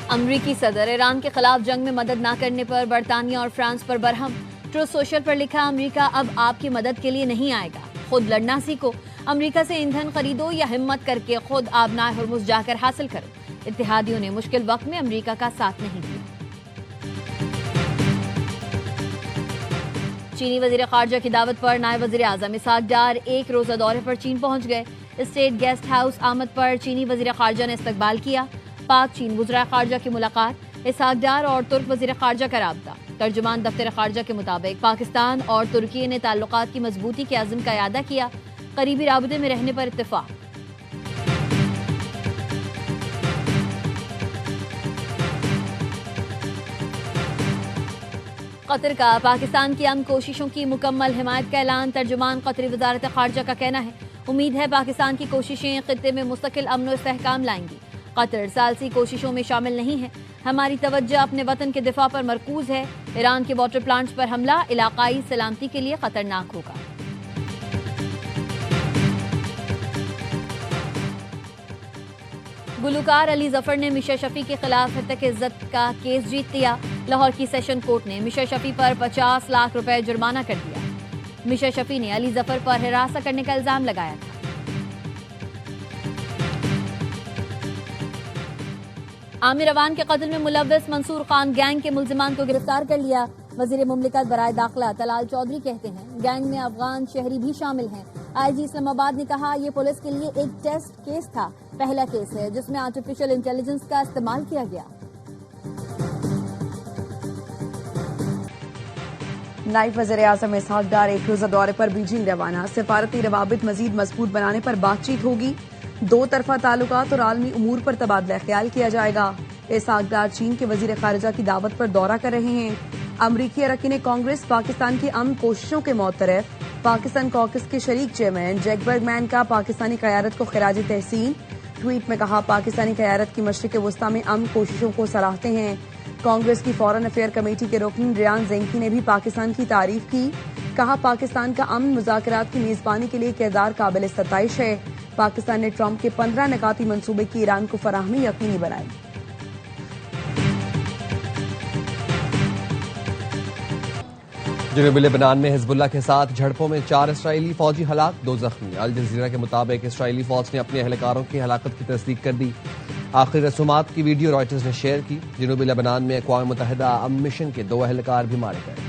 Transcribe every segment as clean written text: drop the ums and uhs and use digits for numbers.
امریکی صدر ایران کے خلاف جنگ میں مدد نہ کرنے پر برطانیہ اور فرانس پر برہم۔ ٹروتھ سوشل پر لکھا، امریکہ اب آپ کی مدد کے لیے نہیں آئے گا، خود لڑنا سیکھو، امریکہ سے ایندھن خریدو یا ہمت کر کے خود آبنائے ہرمز جا کر حاصل کرو۔ اتحادیوں نے مشکل وقت میں امریکہ کا ساتھ نہیں دیا۔ چینی وزیر خارجہ کی دعوت پر نائب وزیر اعظم اسحاق ڈار ایک روزہ دورے پر چین پہنچ گئے۔ اسٹیٹ گیسٹ ہاؤس آمد پر چینی وزیر خارجہ نے استقبال کیا۔ پاک چین وزراء خارجہ کی ملاقات، اسحاق ڈار اور ترک وزیر خارجہ کا رابطہ۔ ترجمان دفتر خارجہ کے مطابق پاکستان اور ترکی نے تعلقات کی مضبوطی کے عزم کا اعادہ کیا، قریبی رابطے میں رہنے پر اتفاق۔ قطر کا پاکستان کی امن کوششوں کی مکمل حمایت کا اعلان، ترجمان قطری وزارت خارجہ کا کہنا ہے امید ہے پاکستان کی کوششیں خطے میں مستقل امن و استحکام لائیں گی۔ قطر ثالثی کوششوں میں شامل نہیں ہے، ہماری توجہ اپنے وطن کے دفاع پر مرکوز ہے، ایران کے واٹر پلانٹس پر حملہ علاقائی سلامتی کے لیے خطرناک ہوگا۔ گلوکار علی ظفر نے میشا شفیع کے خلاف ہتک عزت کا کیس جیت لیا۔ لاہور کی سیشن کورٹ نے میشا شفیع پر 50 لاکھ روپے جرمانہ کر دیا۔ میشا شفیع نے علی ظفر پر ہراساں کرنے کا الزام لگایا تھا۔ عامر اوان کے قتل میں ملوث منصور خان گینگ کے ملزمان کو گرفتار کر لیا۔ وزیر مملکت برائے داخلہ طلال چودھری کہتے ہیں گینگ میں افغان شہری بھی شامل ہیں۔ آئی جی اسلام آباد نے کہا یہ پولیس کے لیے ایک ٹیسٹ کیس تھا، پہلا کیس ہے جس میں آرٹیفیشل انٹیلیجنس کا استعمال کیا گیا۔ نائب وزیر اعظم اسحاق ڈار ایک روزہ دورے پر بیجنگ روانہ، سفارتی روابط مزید مضبوط بنانے پر بات چیت ہوگی، دو طرفہ تعلقات اور عالمی امور پر تبادلہ خیال کیا جائے گا۔ اسحاق ڈار چین کے وزیر خارجہ کی دعوت پر دورہ کر رہے ہیں۔ امریکی اراکین کانگریس پاکستان کی امن کوششوں کے معترف، پاکستان کاکس کے شریک چیئرمین جیک برگمین کا پاکستانی قیادت کو خراج تحسین۔ ٹویٹ میں کہا پاکستانی قیادت کی مشرق وسطی میں امن کوششوں کو سراہتے ہیں۔ کانگریس کی فورن افیئر کمیٹی کے رکن ریان زینکی نے بھی پاکستان کی تعریف کی، کہا پاکستان کا امن مذاکرات کی میزبانی کے لیے کردار قابل ستائش ہے۔ پاکستان نے ٹرمپ کے 15 نکاتی منصوبے کی ایران کو فراہمی یقینی بنائی۔ جنوبی لبنان میں حزب اللہ کے ساتھ جھڑپوں میں 4 اسرائیلی فوجی ہلاک، 2 زخمی۔ الجزیرہ کے مطابق اسرائیلی فوج نے اپنے اہلکاروں کی ہلاکت کی تصدیق کر دی۔ آخری رسومات کی ویڈیو رائٹرز نے شیئر کی۔ جنوبی لبنان میں اقوام متحدہ امن مشن کے 2 اہلکار بھی مارے گئے۔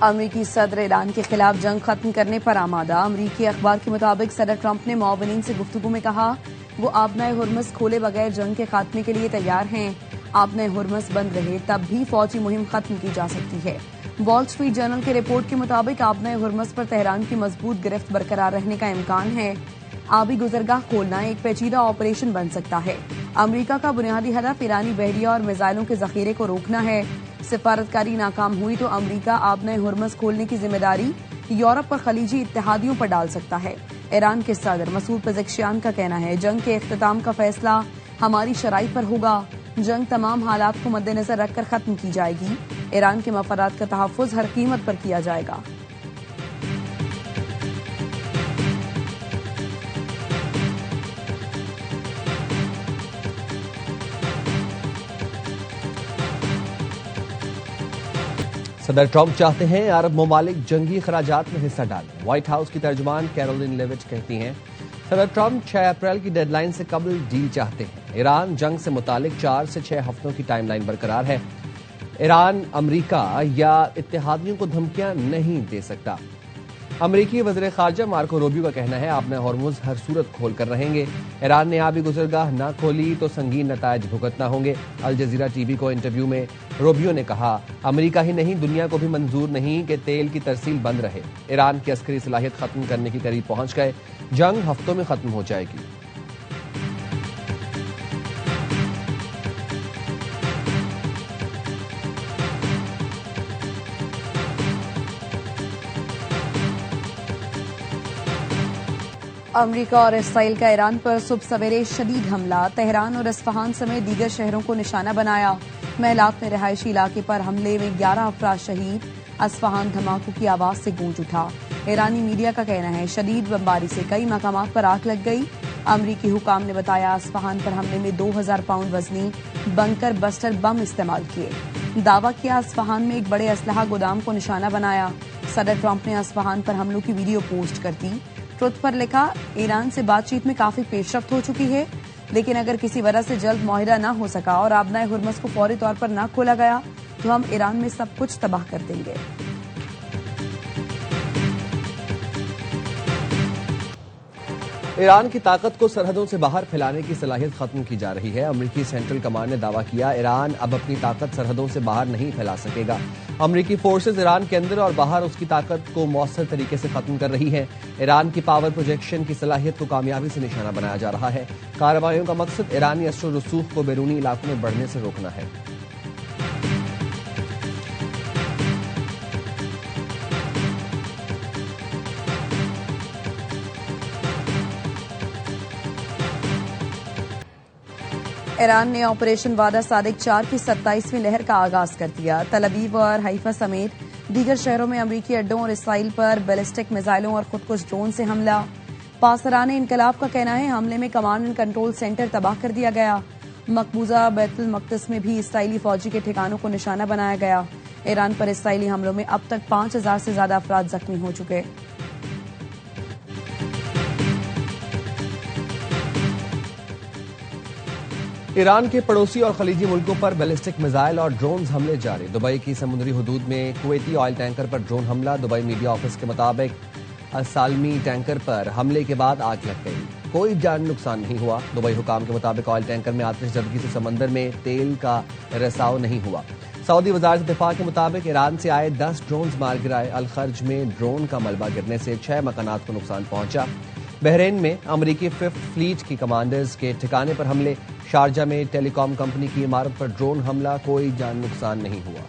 امریکی صدر ایران کے خلاف جنگ ختم کرنے پر آمادہ۔ امریکی اخبار کے مطابق صدر ٹرمپ نے معاونین سے گفتگو میں کہا وہ آبنائے ہرمز کھولے بغیر جنگ کے خاتمے کے لیے تیار ہیں۔ آبنائے ہرمز بند رہے تب بھی فوجی مہم ختم کی جا سکتی ہے۔ وال اسٹریٹ جرنل کے رپورٹ کے مطابق آبنائے ہرمز پر تہران کی مضبوط گرفت برقرار رہنے کا امکان ہے۔ آبی گزرگاہ کھولنا ایک پیچیدہ آپریشن بن سکتا ہے۔ امریکہ کا بنیادی ہدف ایرانی بحریہ اور میزائلوں کے ذخیرے کو روکنا ہے۔ سفارتکاری ناکام ہوئی تو امریکہ آبنائے ہرمز کھولنے کی ذمہ داری یورپ اور خلیجی اتحادیوں پر ڈال سکتا ہے۔ ایران کے صدر مسعود پزشکیان کا کہنا ہے جنگ کے اختتام کا فیصلہ ہماری شرائط پر ہوگا۔ جنگ تمام حالات کو مد نظر رکھ کر ختم کی جائے گی۔ ایران کے مفادات کا تحفظ ہر قیمت پر کیا جائے گا۔ صدر ٹرمپ چاہتے ہیں عرب ممالک جنگی اخراجات میں حصہ ڈالیں۔ وائٹ ہاؤس کی ترجمان کیرولین لیوٹ کہتی ہیں صدر ٹرمپ 6 اپریل کی ڈیڈ لائن سے قبل ڈیل چاہتے ہیں۔ ایران جنگ سے متعلق 4 سے 6 ہفتوں کی ٹائم لائن برقرار ہے۔ ایران امریکہ یا اتحادیوں کو دھمکیاں نہیں دے سکتا۔ امریکی وزیر خارجہ مارکو روبیو کا کہنا ہے آبنائے ہرمز ہر صورت کھول کر رہیں گے۔ ایران نے آبی گزرگاہ نہ کھولی تو سنگین نتائج بھگتنا ہوں گے۔ الجزیرہ ٹی وی کو انٹرویو میں روبیو نے کہا امریکہ ہی نہیں دنیا کو بھی منظور نہیں کہ تیل کی ترسیل بند رہے۔ ایران کی عسکری صلاحیت ختم کرنے کے قریب پہنچ گئے، جنگ ہفتوں میں ختم ہو جائے گی۔ امریکہ اور اسرائیل کا ایران پر صبح سویرے شدید حملہ، تہران اور اصفہان سمیت دیگر شہروں کو نشانہ بنایا۔ محلات میں رہائشی علاقے پر حملے میں 11 افراد شہید، اصفہان دھماکوں کی آواز سے گونج اٹھا۔ ایرانی میڈیا کا کہنا ہے شدید بمباری سے کئی مقامات پر آگ لگ گئی۔ امریکی حکام نے بتایا اصفہان پر حملے میں 2000 پاؤنڈ وزنی بنکر بسٹر بم استعمال کیے۔ دعویٰ کیا اصفہان میں ایک بڑے اسلحہ گودام کو نشانہ بنایا۔ صدر ٹرمپ نے اصفہان پر حملوں کی ویڈیو پوسٹ کر دی۔ ٹروتھ پر لکھا، ایران سے بات چیت میں کافی پیش رفت ہو چکی ہے، لیکن اگر کسی وجہ سے جلد معاہدہ نہ ہو سکا اور آبنائے ہرمز کو فوری طور پر نہ کھولا گیا تو ہم ایران میں سب کچھ تباہ کر دیں گے۔ ایران کی طاقت کو سرحدوں سے باہر پھیلانے کی صلاحیت ختم کی جا رہی ہے۔ امریکی سینٹرل کمانڈ نے دعویٰ کیا ایران اب اپنی طاقت سرحدوں سے باہر نہیں پھیلا سکے گا۔ امریکی فورسز ایران کے اندر اور باہر اس کی طاقت کو مؤثر طریقے سے ختم کر رہی ہیں۔ ایران کی پاور پروجیکشن کی صلاحیت کو کامیابی سے نشانہ بنایا جا رہا ہے۔ کارروائیوں کا مقصد ایرانی اثر و رسوخ کو بیرونی علاقوں میں بڑھنے سے روکنا ہے۔ ایران نے آپریشن وعدہ صادق 4 کی 27ویں لہر کا آغاز کر دیا۔ تل ابیب اور حیفا سمیت دیگر شہروں میں امریکی اڈوں اور اسرائیل پر بیلسٹک میزائلوں اور خودکش ڈرون سے حملہ۔ پاسداران انقلاب کا کہنا ہے حملے میں کمانڈ اینڈ کنٹرول سینٹر تباہ کر دیا گیا۔ مقبوضہ بیت المقدس میں بھی اسرائیلی فوجی کے ٹھکانوں کو نشانہ بنایا گیا۔ ایران پر اسرائیلی حملوں میں اب تک 5000 سے زیادہ افراد زخمی ہو چکے۔ ایران کے پڑوسی اور خلیجی ملکوں پر بیلسٹک میزائل اور ڈرونز حملے جاری۔ دبئی کی سمندری حدود میں کویتی آئل ٹینکر پر ڈرون حملہ۔ دبئی میڈیا آفس کے مطابق السالمی ٹینکر پر حملے کے بعد آگ لگ گئی، کوئی جان نقصان نہیں ہوا۔ دبئی حکام کے مطابق آئل ٹینکر میں آتش زدگی سے سمندر میں تیل کا رساؤ نہیں ہوا۔ سعودی وزارت دفاع کے مطابق ایران سے آئے 10 ڈرونز مار گرائے۔ الخرج میں ڈرون کا ملبہ گرنے سے 6 مکانات کو نقصان پہنچا۔ بحرین میں امریکی 5th فلیٹ کی کمانڈرز کے ٹھکانے پر حملے۔ شارجہ میں ٹیلی کام کمپنی کی عمارت پر ڈرون حملہ، کوئی جان نقصان نہیں ہوا۔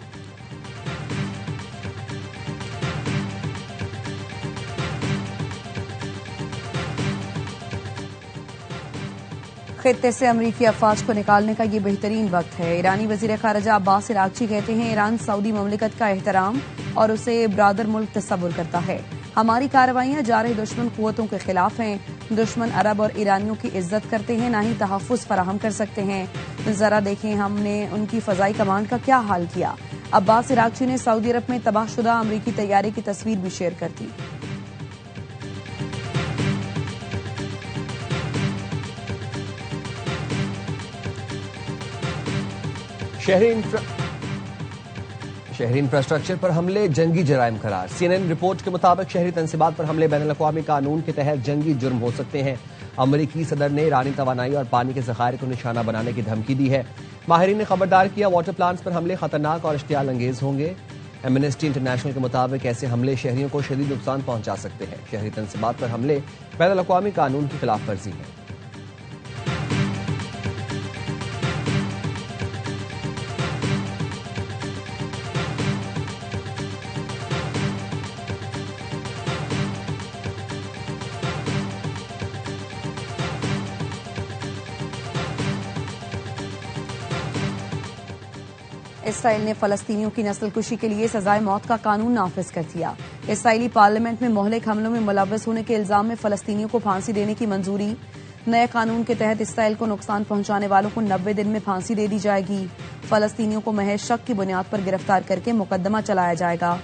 خطے سے امریکی افواج کو نکالنے کا یہ بہترین وقت ہے۔ ایرانی وزیر خارجہ عباس عراقچی کہتے ہیں ایران سعودی مملکت کا احترام اور اسے برادر ملک تصور کرتا ہے۔ ہماری کارروائیاں جارح دشمن قوتوں کے خلاف ہیں۔ دشمن عرب اور ایرانیوں کی عزت کرتے ہیں، نہ ہی تحفظ فراہم کر سکتے ہیں۔ ذرا دیکھیں ہم نے ان کی فضائی کمانڈ کا کیا حال کیا۔ عباس عراقچی نے سعودی عرب میں تباہ شدہ امریکی طیارے کی تصویر بھی شیئر کر دی۔ شہری انفراسٹرکچر پر حملے جنگی جرائم قرار۔ CNN رپورٹ کے مطابق شہری تنصیبات پر حملے بین الاقوامی قانون کے تحت جنگی جرم ہو سکتے ہیں۔ امریکی صدر نے ایرانی توانائی اور پانی کے ذخائر کو نشانہ بنانے کی دھمکی دی ہے۔ ماہرین نے خبردار کیا واٹر پلانٹس پر حملے خطرناک اور اشتعال انگیز ہوں گے۔ ایمنسٹی انٹرنیشنل کے مطابق ایسے حملے شہریوں کو شدید نقصان پہنچا سکتے ہیں۔ شہری تنصیبات پر حملے بین الاقوامی قانون کی خلاف ورزی ہے۔ اسرائیل نے فلسطینیوں کی نسل کشی کے لیے سزائے موت کا قانون نافذ کر دیا۔ اسرائیلی پارلیمنٹ میں مہلک حملوں میں ملوث ہونے کے الزام میں فلسطینیوں کو پھانسی دینے کی منظوری۔ نئے قانون کے تحت اسرائیل کو نقصان پہنچانے والوں کو 90 دن میں پھانسی دے دی جائے گی۔ فلسطینیوں کو محض شک کی بنیاد پر گرفتار کر کے مقدمہ چلایا جائے گا۔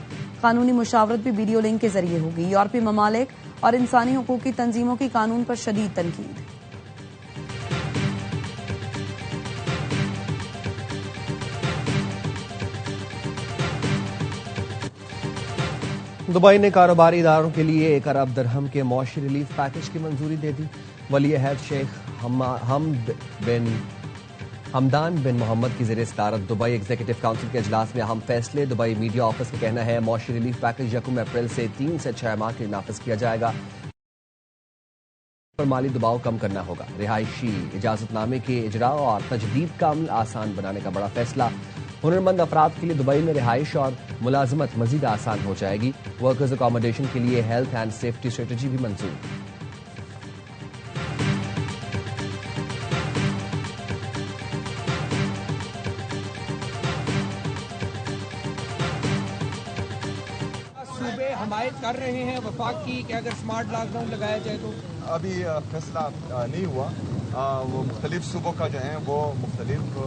قانونی مشاورت بھی ویڈیو لنک کے ذریعے ہوگی۔ یورپی ممالک اور انسانی حقوق کی تنظیموں کی قانون پر شدید تنقید۔ دبئی نے کاروباری اداروں کے لیے 1 ارب درہم کے معاشی ریلیف پیکج کی منظوری دے دی۔ ولی عہد شیخ حمدان بن محمد کی زیر صدارت دبئی ایگزیکٹو کونسل کے اجلاس میں اہم فیصلے۔ دبئی میڈیا آفس کا کہنا ہے معاشی ریلیف پیکج 1 اپریل سے 3 سے 6 ماہ کے لیے نافذ کیا جائے گا۔ پر مالی دباؤ کم کرنا ہوگا۔ رہائشی اجازت نامے کے اجراء اور تجدید کا عمل آسان بنانے کا بڑا فیصلہ۔ ہنرمند افراد کے لیے دبئی میں رہائش اور ملازمت مزید آسان ہو جائے گی۔ ورکرز اکاموڈیشن کے لیے ہیلتھ اینڈ سیفٹی اسٹریٹجی بھی منظور۔ حمایت کر رہے ہیں وفاق کی کہ اگر اسمارٹ لاک ڈاؤن لگایا جائے تو؟ ابھی فیصلہ نہیں ہوا، وہ مختلف صوبوں کا جو ہے وہ مختلف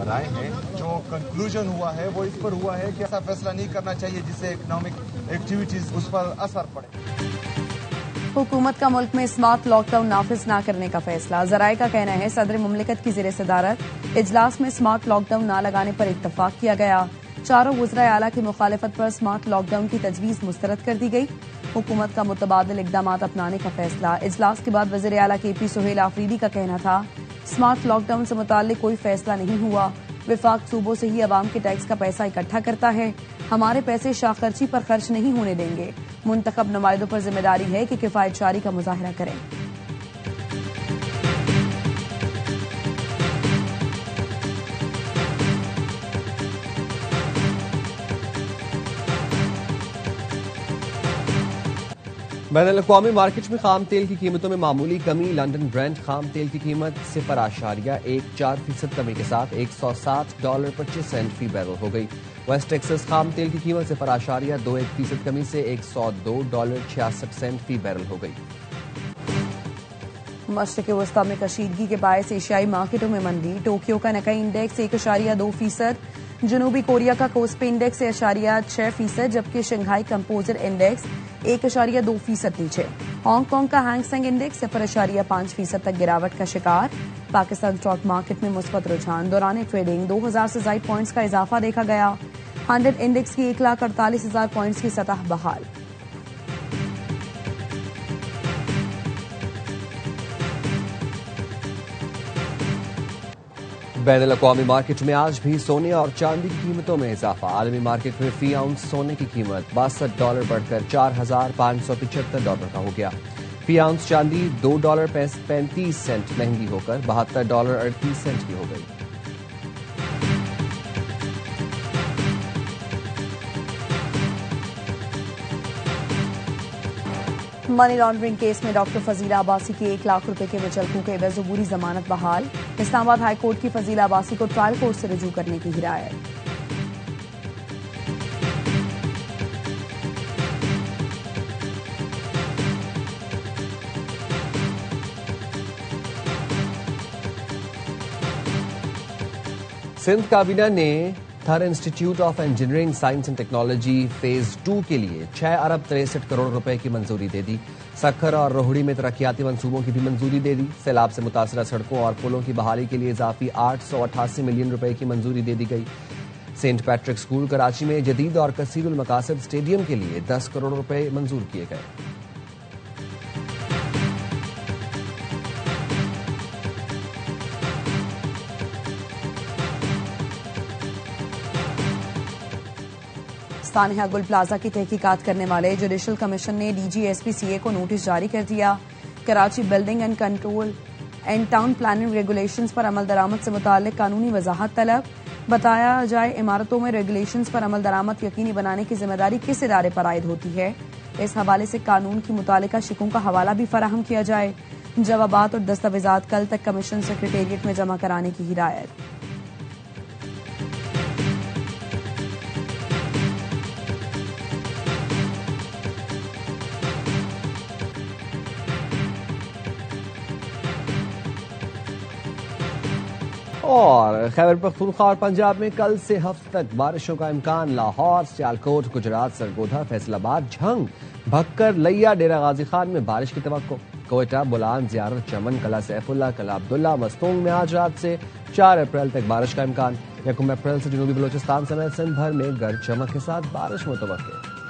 رائے ہیں. جو کنکلوژن ہوا ہے وہ اس پر ہوا ہے کہ ایسا فیصلہ نہیں کرنا چاہیے جس سے اکنامک ایکٹیویٹیز اس پر اثر پڑے. حکومت کا ملک میں اسمارٹ لاک ڈاؤن نافذ نہ کرنے کا فیصلہ. ذرائع کا کہنا ہے صدر مملکت کی زیر صدارت اجلاس میں اسمارٹ لاک ڈاؤن نہ لگانے پر اتفاق کیا گیا. چاروں وزرائے اعلیٰ کی مخالفت پر اسمارٹ لاک ڈاؤن کی تجویز مسترد کر دی گئی. حکومت کا متبادل اقدامات اپنانے کا فیصلہ. اجلاس کے بعد وزیر اعلیٰ کے پی سہیل آفریدی کا کہنا تھا اسمارٹ لاک ڈاؤن سے متعلق کوئی فیصلہ نہیں ہوا. وفاق صوبوں سے ہی عوام کے ٹیکس کا پیسہ اکٹھا کرتا ہے. ہمارے پیسے شاہ خرچی پر خرچ نہیں ہونے دیں گے. منتخب نمائندوں پر ذمہ داری ہے کہ کفایت جاری کا مظاہرہ کریں. بین الاقوامی مارکیٹ میں خام تیل کی قیمتوں میں معمولی کمی. لنڈن برینٹ خام تیل کی قیمت 0.14% کمی کے ساتھ $160.25 فی بیرل ہو گئی. ویسٹ ٹیکسس خام تیل کی قیمت 0.21% کمی سے $102.66 فی بیرل ہو گئی. مشرق وسطی میں کشیدگی کے باعث ایشیائی مارکیٹوں میں مندی. ٹوکیو کا نکئی انڈیکس 1.2%، جنوبی کوریا کا کوسپی انڈیکس 1.6%، جبکہ شنگھائی کمپوزٹ انڈیکس 1.2% نیچے. ہانگ کانگ کا ہینگ سینگ انڈیکس 0.5% تک گراوٹ کا شکار. پاکستان اسٹاک مارکیٹ میں مثبت رجحان. دوران ٹریڈنگ 2000 سے زائد پوائنٹس کا اضافہ دیکھا گیا. 100 انڈیکس کی 1,48,000 پوائنٹس کی سطح بحال. بین الاقوامی مارکیٹ میں آج بھی سونے اور چاندی کی قیمتوں میں اضافہ. عالمی مارکیٹ میں فی اونس سونے کی قیمت $62 بڑھ کر $4,575 کا ہو گیا. فی اونس چاندی $2.35 مہنگی ہو کر $72.38 کی ہو گئی. منی لانڈرنگ کیس میں ڈاکٹر فضیلہ عباسی کی 1 لاکھ روپے کے مچلکوں کے عوض عبوری ضمانت بحال. اسلام آباد ہائی کورٹ کی فضیلہ عباسی کو ٹرائل کورٹ سے رجوع کرنے کی ہدایت. سندھ کابینہ نے Thar institute of engineering science and technology phase 2 کے لیے 6 ارب 63 کروڑ روپے کی منظوری دے دی. سکھر اور روہڑی میں ترقیاتی منصوبوں کی بھی منظوری دے دی. سیلاب سے متاثرہ سڑکوں اور پلوں کی بحالی کے لیے اضافی 888 ملین روپے کی منظوری دے دی گئی. سینٹ پیٹرک اسکول کراچی میں جدید اور کثیر المقاصد اسٹیڈیم کے لیے 10 کروڑ روپے منظور کیے گئے. سانحہ گل پلازا کی تحقیقات کرنے والے جوڈیشل کمیشن نے D G S P C A کو نوٹس جاری کر دیا. Karachi building and control and town planning regulations پر عمل درآمد سے متعلق قانونی وضاحت طلب. بتایا جائے عمارتوں میں ریگولیشنز پر عمل درآمد یقینی بنانے کی ذمہ داری کس ادارے پر عائد ہوتی ہے. اس حوالے سے قانون کی متعلقہ شقوں کا حوالہ بھی فراہم کیا جائے. جوابات اور دستاویزات کل تک کمیشن سیکریٹریٹ میں جمع کرانے کی ہدایت. اور خیبر پختونخوا اور پنجاب میں کل سے ہفتے تک بارشوں کا امکان. لاہور، سیالکوٹ، گجرات، سرگودھا، فیصل آباد، جھنگ، بھکر، لیا، ڈیرہ غازی خان میں بارش کی توقع. کوئٹہ، بولان، زیارت، چمن، قلعہ سیف اللہ، قلعہ عبداللہ، مستونگ میں آج رات سے 4 اپریل تک بارش کا امکان. 1 اپریل سے جنوبی بلوچستان سمیت سندھ بھر میں گرج چمک کے ساتھ بارش متوقع.